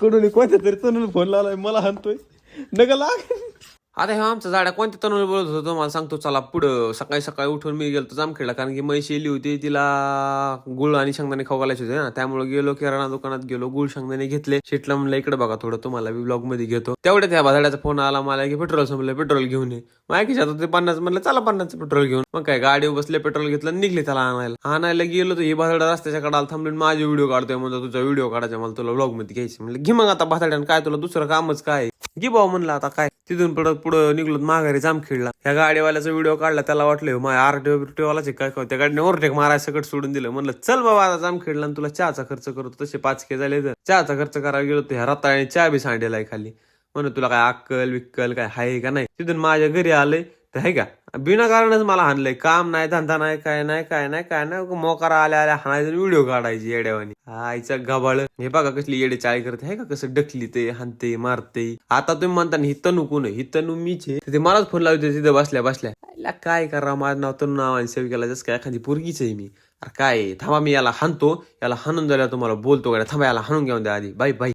कडून कोणत्या तरी तरुण फोन लावलाय मला हाणतोय नका लाग. आता हे आमचा झाडा कोणत्या तरुण बोलत होतो तुम्हाला सांगतो. चला पुढं सकाळी सकाळी उठून मी गेलो जामखेडला, कारण की म्हैशी येली होती, तिला गुळ आणि शेंगदाणे खाऊ घालायचे होते ना, त्यामुळे गेलो किराणा दुकानात गेलो, गुळ शेंगदाणे घेतले. शेटला म्हणलं इकडे बघा थोडं तुम्हाला ब्लॉग मध्ये घेतो. तेवढ्या त्या भादाड्याचा फोन आला मला की पेट्रोल संपलं, पेट्रोल घेऊन ये. माहिती आता ते 50 म्हणलं चला 50 पेट्रोल घेऊन. मग काय गाडीवर बसले, पेट्रोल घेतलं, निघले त्याला आणायला गेलो. तर हे भादाडा रस्त्याच्या कडाला थांबले, माझे व्हिडिओ काढतोय म्हणतो तुझा व्हिडिओ काढायचा, मला तुला ब्लॉग मध्ये घ्यायचं. म्हणलं घे मग आता भादाड्यानं, काय तुला दुसरं कामच काय घे भाऊ म्हणलं आता काय. तिथून पुढं निघलो माघारी जामखेडला. ह्या गाडीवाल्याचा व्हिडिओ काढला, त्याला वाटलं माझ्या आरटीओवालाच काय त्या गाडीने ओव्हरटेक मारायला सकट सोडून दिलं. म्हणलं चल बाबा आता जामखेडला, तुला चहाचा खर्च करतो. तसे 5K झाले तर चहाचा खर्च करायला गेलो. ह्या रताळ्याने चहा बी सांडेलाय खाली. म्हणून तुला काय अक्कल विक्कल काय हाय का नाही. तिथून माझ्या घरी आलंय तर आहे का बिनाकारणच मला हाणलंय. काम नाही, धंदा नाही, काय नाही काय नाही काय नाही, मोकारा आल्या आल्या हाणायचं, व्हिडिओ काढायची येड्यावानी. आईचा गबाळ. हे बघा कसली येडे चाळी करते आहे का, कसं डकली ते हानते मारते. आता तुम्ही म्हणता ही तनू कोण, ही तनू मीच आहे. ते मलाच फोन लावते तिथे बसल्या बसल्या. काय करा, माझं नाव तनू नावाने सेव्ह केला जसं काय एखादी पोरगीच आहे मी. अरे काय थांबा, मी याला हाणतो, याला हाणून झाल्यावर तुम्हाला बोलतो. थांबा याला हाणून घेऊन द्या आधी. बाई बाई.